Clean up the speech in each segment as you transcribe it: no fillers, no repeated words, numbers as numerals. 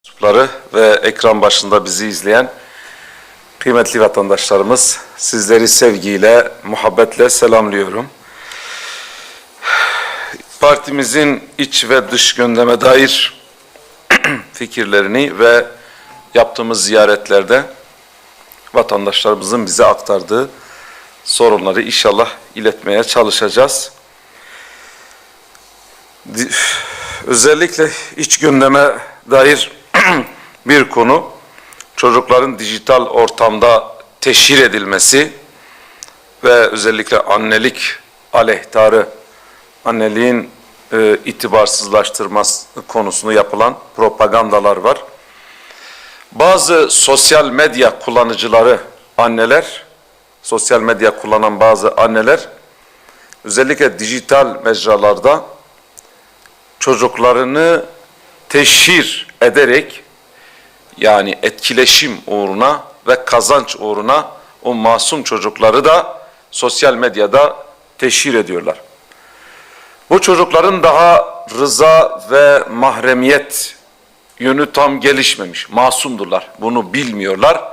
mensupları ve ekran başında bizi izleyen kıymetli vatandaşlarımız, sizleri sevgiyle, muhabbetle selamlıyorum. Partimizin iç ve dış gündeme dair fikirlerini ve yaptığımız ziyaretlerde vatandaşlarımızın bize aktardığı sorunları inşallah iletmeye çalışacağız. Özellikle iç gündeme dair bir konu, çocukların dijital ortamda teşhir edilmesi ve özellikle annelik aleyhtarı, anneliğin itibarsızlaştırması konusunu yapılan propagandalar var. Bazı sosyal medya kullanıcıları, anneler, sosyal medya kullanan bazı anneler, özellikle dijital mecralarda çocuklarını teşhir ederek, yani etkileşim uğruna ve kazanç uğruna o masum çocukları da sosyal medyada teşhir ediyorlar. Bu çocukların daha rıza ve mahremiyet yönü tam gelişmemiş, masumdurlar. Bunu bilmiyorlar.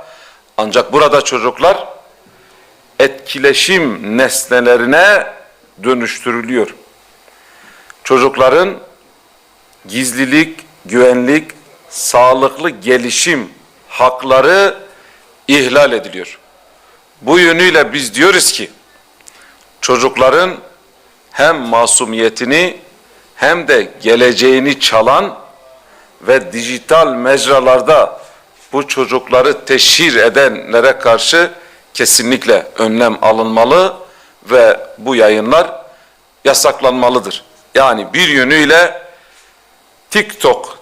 Ancak burada çocuklar etkileşim nesnelerine dönüştürülüyor. Çocukların gizlilik, güvenlik, sağlıklı gelişim hakları ihlal ediliyor. Bu yönüyle biz diyoruz ki çocukların hem masumiyetini hem de geleceğini çalan ve dijital mecralarda bu çocukları teşhir edenlere karşı kesinlikle önlem alınmalı ve bu yayınlar yasaklanmalıdır. Yani bir yönüyle TikTok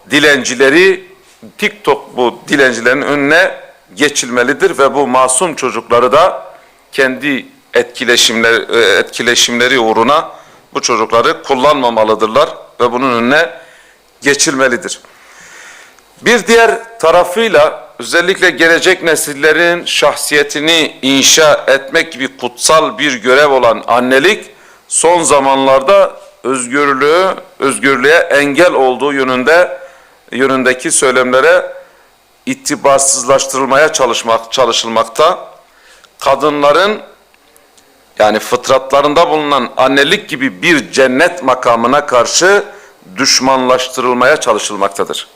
bu dilencilerin önüne geçilmelidir ve bu masum çocukları da kendi etkileşimleri uğruna bu çocukları kullanmamalıdırlar ve bunun önüne geçilmelidir. Bir diğer tarafıyla özellikle gelecek nesillerin şahsiyetini inşa etmek gibi kutsal bir görev olan annelik son zamanlarda özgürlüğe engel olduğu yönündeki söylemlere itibarsızlaştırılmaya çalışılmakta. Kadınların, yani fıtratlarında bulunan annelik gibi bir cennet makamına karşı düşmanlaştırılmaya çalışılmaktadır.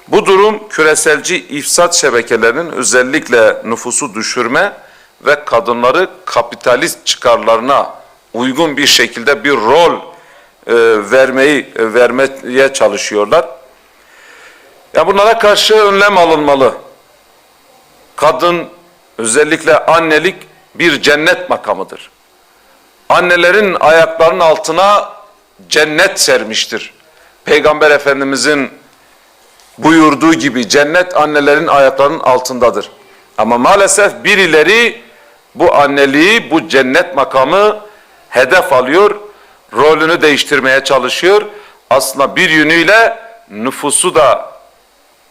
Bu durum küreselci ifsat şebekelerinin özellikle nüfusu düşürme ve kadınları kapitalist çıkarlarına uygun bir şekilde bir rol vermeye çalışıyorlar. Ya bunlara karşı önlem alınmalı. Kadın, özellikle annelik bir cennet makamıdır. Annelerin ayaklarının altına cennet sermiştir. Peygamber Efendimizin buyurduğu gibi cennet annelerin ayaklarının altındadır. Ama maalesef birileri bu anneliği, bu cennet makamı hedef alıyor, rolünü değiştirmeye çalışıyor. Aslında bir yönüyle nüfusu da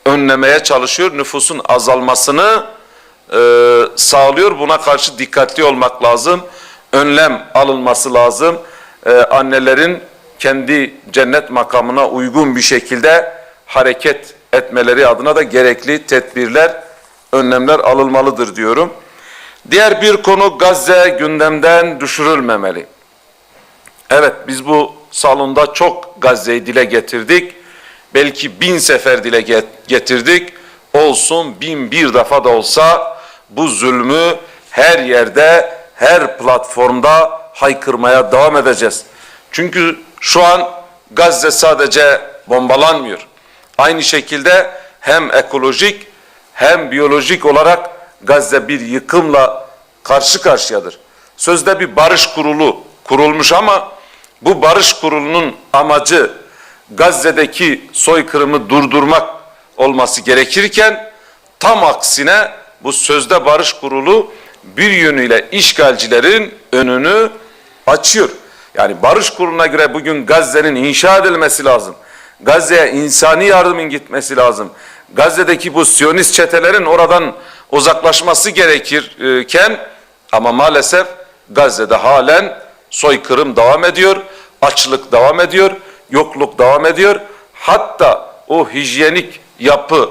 önlemeye çalışıyor, nüfusun azalmasını sağlıyor. Buna karşı dikkatli olmak lazım, önlem alınması lazım. Annelerin kendi cennet makamına uygun bir şekilde hareket etmeleri adına da gerekli tedbirler, önlemler alınmalıdır diyorum. Diğer bir konu, Gazze gündemden düşürülmemeli. Evet, biz bu salonda çok Gazze'yi dile getirdik. Belki 1000 sefer dile getirdik. Olsun 1001 defa da olsa bu zulmü her yerde, her platformda haykırmaya devam edeceğiz. Çünkü şu an Gazze sadece bombalanmıyor. Aynı şekilde hem ekolojik hem biyolojik olarak Gazze bir yıkımla karşı karşıyadır. Sözde bir barış kurulu kurulmuş ama bu barış kurulunun amacı Gazze'deki soykırımı durdurmak olması gerekirken tam aksine bu sözde barış kurulu bir yönüyle işgalcilerin önünü açıyor. Yani barış kuruluna göre bugün Gazze'nin inşa edilmesi lazım. Gazze'ye insani yardımın gitmesi lazım. Gazze'deki bu Siyonist çetelerin oradan uzaklaşması gerekirken ama maalesef Gazze'de halen soykırım devam ediyor, açlık devam ediyor, yokluk devam ediyor. Hatta o hijyenik yapı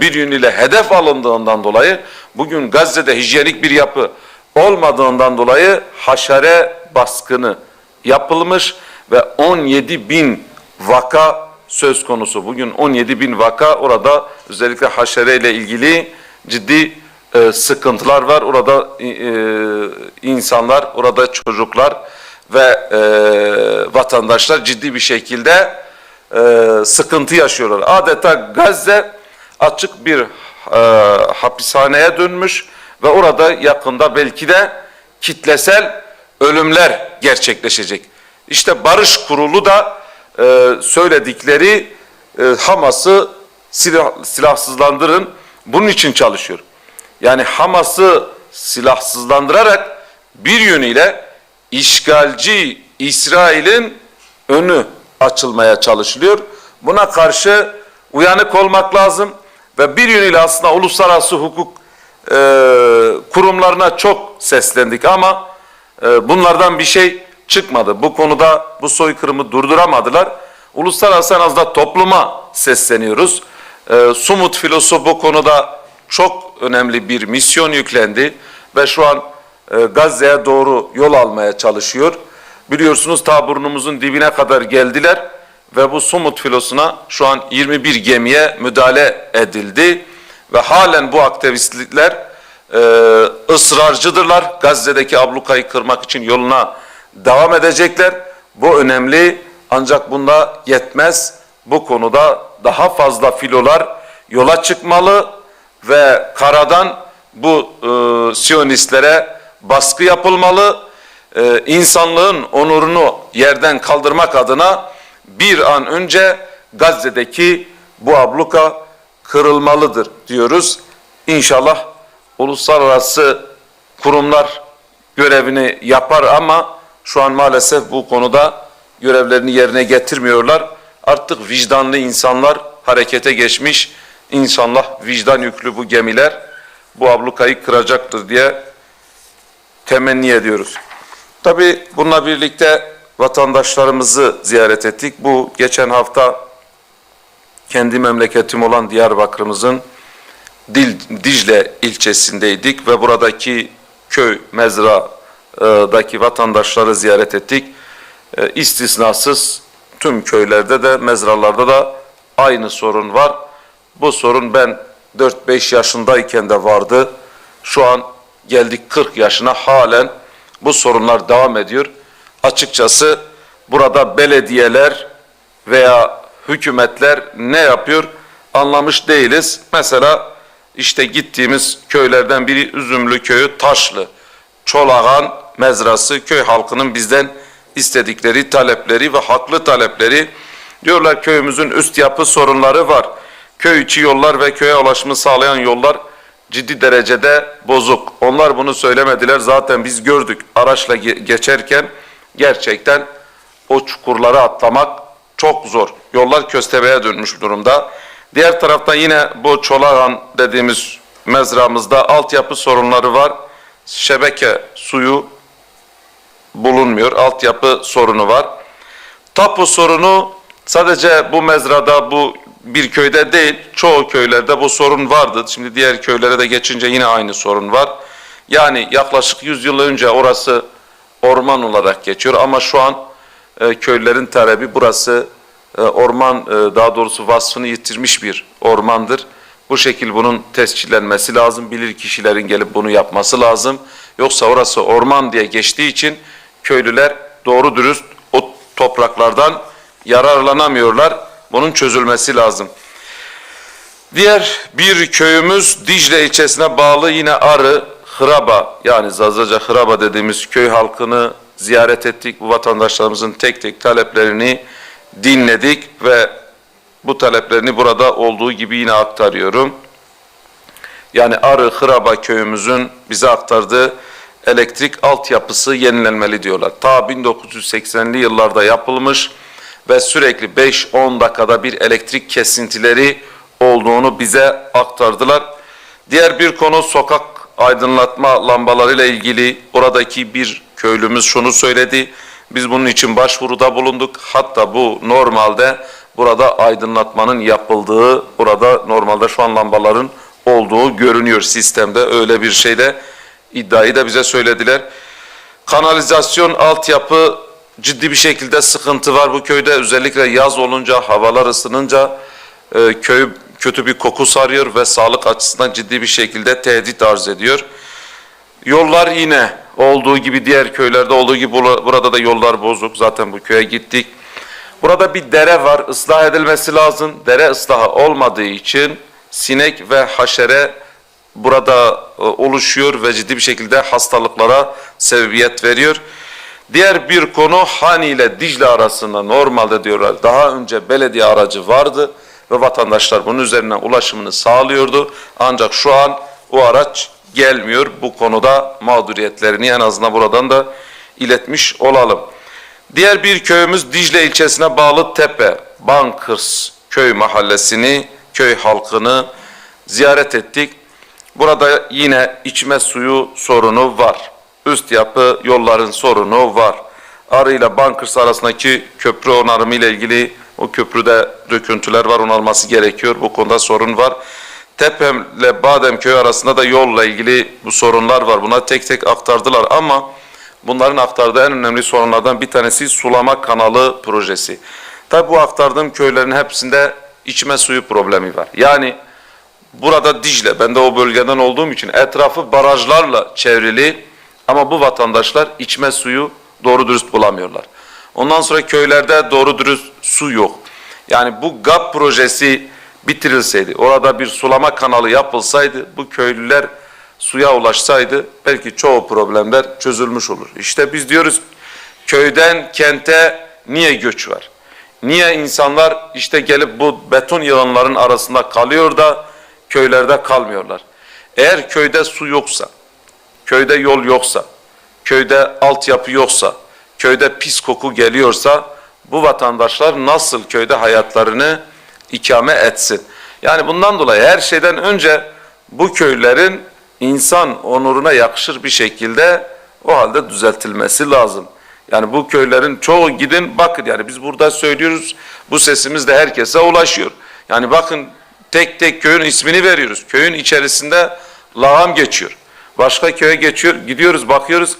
bir yönüyle hedef alındığından dolayı, bugün Gazze'de hijyenik bir yapı olmadığından dolayı haşere baskını yapılmış ve 17.000 vaka söz konusu. Bugün 17.000 vaka, orada özellikle haşere ile ilgili ciddi sıkıntılar var. Orada insanlar, orada çocuklar ve vatandaşlar ciddi bir şekilde sıkıntı yaşıyorlar. Adeta Gazze açık bir hapishaneye dönmüş ve orada yakında belki de kitlesel ölümler gerçekleşecek. İşte Barış Kurulu da söyledikleri Hamas'ı silahsızlandırın, bunun için çalışıyor. Yani Hamas'ı silahsızlandırarak bir yönüyle işgalci İsrail'in önü açılmaya çalışılıyor. Buna karşı uyanık olmak lazım ve bir yönüyle aslında uluslararası hukuk kurumlarına çok seslendik ama bunlardan bir şey çıkmadı. Bu konuda bu soykırımı durduramadılar. Uluslararası en azından topluma sesleniyoruz. Sumut filosu bu konuda çok önemli bir misyon yüklendi ve şu an Gazze'ye doğru yol almaya çalışıyor. Biliyorsunuz ta burnumuzun dibine kadar geldiler ve bu Sumut filosuna şu an 21 gemiye müdahale edildi ve halen bu aktivistler ısrarcıdırlar. Gazze'deki ablukayı kırmak için yoluna devam edecekler. Bu önemli, ancak bunda yetmez. Bu konuda daha fazla filolar yola çıkmalı ve karadan bu Siyonistlere baskı yapılmalı. İnsanlığın onurunu yerden kaldırmak adına bir an önce Gazze'deki bu abluka kırılmalıdır diyoruz. İnşallah uluslararası kurumlar görevini yapar ama şu an maalesef bu konuda görevlerini yerine getirmiyorlar. Artık vicdanlı insanlar harekete geçmiş. İnşallah vicdan yüklü bu gemiler bu ablukayı kıracaktır diye temenni ediyoruz. Tabii bununla birlikte vatandaşlarımızı ziyaret ettik. Bu geçen hafta kendi memleketim olan Diyarbakır'ımızın Dicle ilçesindeydik ve buradaki köy mezradaki vatandaşları ziyaret ettik. İstisnasız tüm köylerde de mezralarda da aynı sorun var. Bu sorun ben 4-5 yaşındayken de vardı. Şu an geldik 40 yaşına, halen bu sorunlar devam ediyor. Açıkçası burada belediyeler veya hükümetler ne yapıyor anlamış değiliz. Mesela işte gittiğimiz köylerden biri Üzümlü köyü, Taşlı, Çolağan mezrası, köy halkının bizden istedikleri talepleri ve haklı talepleri. Diyorlar köyümüzün üst yapı sorunları var. Köy içi yollar ve köye ulaşımı sağlayan yollar ciddi derecede bozuk. Onlar bunu söylemediler. Zaten biz gördük araçla geçerken gerçekten o çukurları atlamak çok zor. Yollar köstebeğe dönmüş durumda. Diğer taraftan yine bu Çolağan dediğimiz mezramızda altyapı sorunları var. Şebeke suyu bulunmuyor. Altyapı sorunu var. Tapu sorunu sadece bu mezrada, bu bir köyde değil, çoğu köylerde bu sorun vardı. Şimdi diğer köylere de geçince yine aynı sorun var. Yani yaklaşık 100 yıl önce orası orman olarak geçiyor ama şu an köylerin talebi burası orman, daha doğrusu vasfını yitirmiş bir ormandır. Bu şekil bunun tescillenmesi lazım. Bilir kişilerin gelip bunu yapması lazım. Yoksa orası orman diye geçtiği için köylüler doğru dürüst o topraklardan yararlanamıyorlar. Bunun çözülmesi lazım. Diğer bir köyümüz Dicle ilçesine bağlı yine Arı, Hıraba, yani Zazaca Hıraba dediğimiz köy halkını ziyaret ettik. Bu vatandaşlarımızın tek tek taleplerini dinledik ve bu taleplerini burada olduğu gibi yine aktarıyorum. Yani Arı, Hıraba köyümüzün bize aktardığı elektrik altyapısı yenilenmeli diyorlar. Ta 1980'li yıllarda yapılmış ve sürekli 5-10 dakikada bir elektrik kesintileri olduğunu bize aktardılar. Diğer bir konu sokak aydınlatma lambalarıyla ilgili. Oradaki bir köylümüz şunu söyledi. Biz bunun için başvuruda bulunduk. Hatta bu normalde burada aydınlatmanın yapıldığı, burada normalde şu an lambaların olduğu görünüyor sistemde. Öyle bir şeyde iddiayı da bize söylediler. Kanalizasyon altyapı ciddi bir şekilde sıkıntı var bu köyde. Özellikle yaz olunca, havalar ısınınca köy kötü bir koku sarıyor ve sağlık açısından ciddi bir şekilde tehdit arz ediyor. Yollar yine olduğu gibi diğer köylerde olduğu gibi burada da yollar bozuk. Zaten bu köye gittik. Burada bir dere var, ıslah edilmesi lazım. Dere ıslahı olmadığı için sinek ve haşere burada oluşuyor ve ciddi bir şekilde hastalıklara sebebiyet veriyor. Diğer bir konu Han ile Dicle arasında normalde diyorlar daha önce belediye aracı vardı ve vatandaşlar bunun üzerinden ulaşımını sağlıyordu. Ancak şu an o araç gelmiyor. Bu konuda mağduriyetlerini en azından buradan da iletmiş olalım. Diğer bir köyümüz Dicle ilçesine bağlı Tepe, Bankırs köy mahallesini, köy halkını ziyaret ettik. Burada yine içme suyu sorunu var. Üst yapı yolların sorunu var. Arı ile Bankırs arasındaki köprü onarımı ile ilgili o köprüde döküntüler var, onarılması gerekiyor. Bu konuda sorun var. Tepe ile Bademköy arasında da yolla ilgili bu sorunlar var. Buna tek tek aktardılar ama bunların aktardığı en önemli sorunlardan bir tanesi sulama kanalı projesi. Tabi bu aktardığım köylerin hepsinde içme suyu problemi var. Yani burada Dicle, ben de o bölgeden olduğum için etrafı barajlarla çevrili ama bu vatandaşlar içme suyu doğru dürüst bulamıyorlar. Ondan sonra köylerde doğru dürüst su yok. Yani bu GAP projesi bitirilseydi, orada bir sulama kanalı yapılsaydı, bu köylüler suya ulaşsaydı belki çoğu problemler çözülmüş olur. İşte biz diyoruz köyden kente niye göç var? Niye insanlar işte gelip bu beton yığınların arasında kalıyor da köylerde kalmıyorlar? Eğer köyde su yoksa, köyde yol yoksa, köyde altyapı yoksa, köyde pis koku geliyorsa bu vatandaşlar nasıl köyde hayatlarını ikame etsin? Yani bundan dolayı her şeyden önce bu köylerin insan onuruna yakışır bir şekilde o halde düzeltilmesi lazım. Yani bu köylerin çoğu gidin bakın, yani biz burada söylüyoruz, bu sesimiz de herkese ulaşıyor. Yani bakın tek tek köyün ismini veriyoruz. Köyün içerisinde lağım geçiyor. Başka köye geçiyor, gidiyoruz bakıyoruz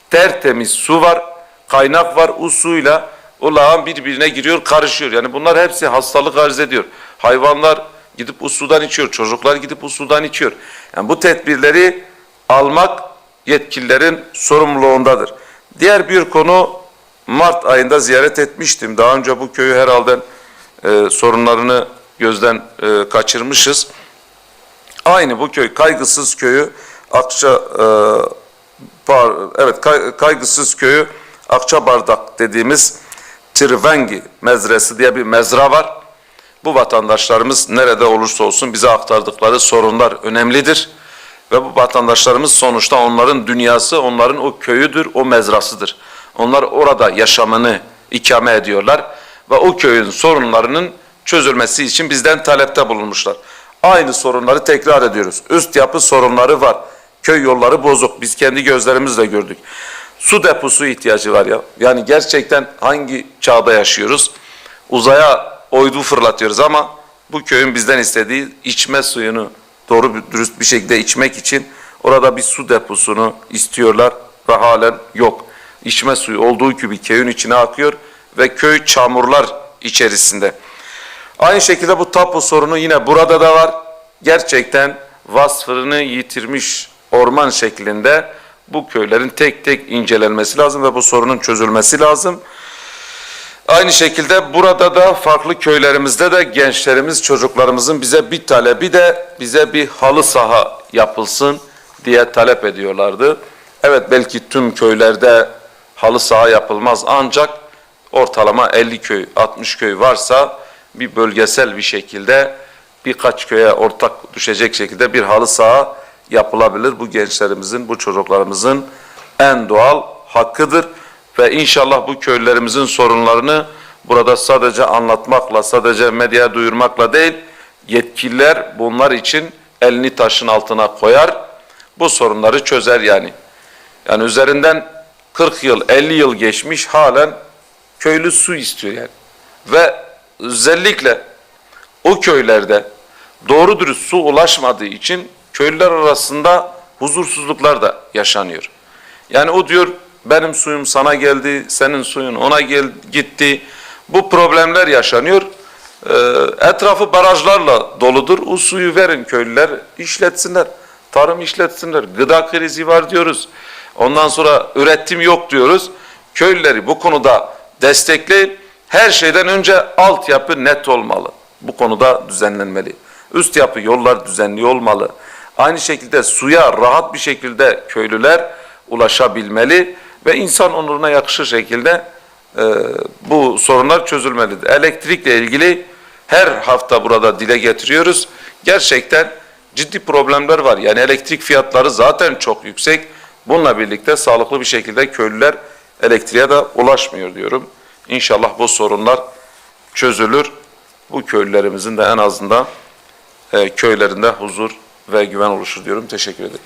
tertemiz su var, kaynak var, o suyla o lağım birbirine giriyor, karışıyor. Yani bunlar hepsi hastalık arz ediyor. Hayvanlar gidip o sudan içiyor, çocuklar gidip o sudan içiyor. Yani bu tedbirleri almak yetkililerin sorumluluğundadır. Diğer bir konu, Mart ayında ziyaret etmiştim. Daha önce bu köyü herhalde sorunlarını gözden kaçırmışız. Aynı bu köy, Kaygısız köyü, Kaygısız köyü Akçabardak dediğimiz Tirvengi mezresi diye bir mezra var. Bu vatandaşlarımız nerede olursa olsun bize aktardıkları sorunlar önemlidir. Ve bu vatandaşlarımız sonuçta onların dünyası, onların o köyüdür, o mezrasıdır. Onlar orada yaşamını ikame ediyorlar ve o köyün sorunlarının çözülmesi için bizden talepte bulunmuşlar. Aynı sorunları tekrar ediyoruz. Üst yapı sorunları var. Köy yolları bozuk. Biz kendi gözlerimizle gördük. Su deposu ihtiyacı var ya. Yani gerçekten hangi çağda yaşıyoruz? Uzaya oydu fırlatıyoruz ama bu köyün bizden istediği içme suyunu doğru dürüst bir şekilde içmek için orada bir su deposunu istiyorlar ve halen yok. İçme suyu olduğu gibi köyün içine akıyor ve köy çamurlar içerisinde. Aynı şekilde bu tapu sorunu yine burada da var. Gerçekten vasfını yitirmiş orman şeklinde bu köylerin tek tek incelenmesi lazım ve bu sorunun çözülmesi lazım. Aynı şekilde burada da farklı köylerimizde de gençlerimiz, çocuklarımızın bize bir talebi de bize bir halı saha yapılsın diye talep ediyorlardı. Evet, belki tüm köylerde halı saha yapılmaz ancak ortalama 50 köy, 60 köy varsa bir bölgesel bir şekilde birkaç köye ortak düşecek şekilde bir halı saha yapılabilir. Bu gençlerimizin, bu çocuklarımızın en doğal hakkıdır. Ve inşallah bu köylerimizin sorunlarını burada sadece anlatmakla, sadece medyaya duyurmakla değil, yetkililer bunlar için elini taşın altına koyar, bu sorunları çözer yani. Yani üzerinden 40 yıl, 50 yıl geçmiş halen köylü su istiyor yani. Ve özellikle o köylerde doğru dürüst su ulaşmadığı için köylüler arasında huzursuzluklar da yaşanıyor. Yani o diyor benim suyum sana geldi, senin suyun ona gitti. Bu problemler yaşanıyor. Etrafı barajlarla doludur. O suyu verin köylüler işletsinler. Tarım işletsinler. Gıda krizi var diyoruz. Ondan sonra üretim yok diyoruz. Köylüleri bu konuda destekleyin. Her şeyden önce altyapı net olmalı. Bu konuda düzenlenmeli. Üst yapı yollar düzenli olmalı. Aynı şekilde suya rahat bir şekilde köylüler ulaşabilmeli ve insan onuruna yakışır şekilde bu sorunlar çözülmelidir. Elektrikle ilgili her hafta burada dile getiriyoruz. Gerçekten ciddi problemler var. Yani elektrik fiyatları zaten çok yüksek. Bununla birlikte sağlıklı bir şekilde köylüler elektriğe de ulaşmıyor diyorum. İnşallah bu sorunlar çözülür. Bu köylülerimizin de en azından köylerinde huzur ve güven oluşur diyorum. Teşekkür ederim.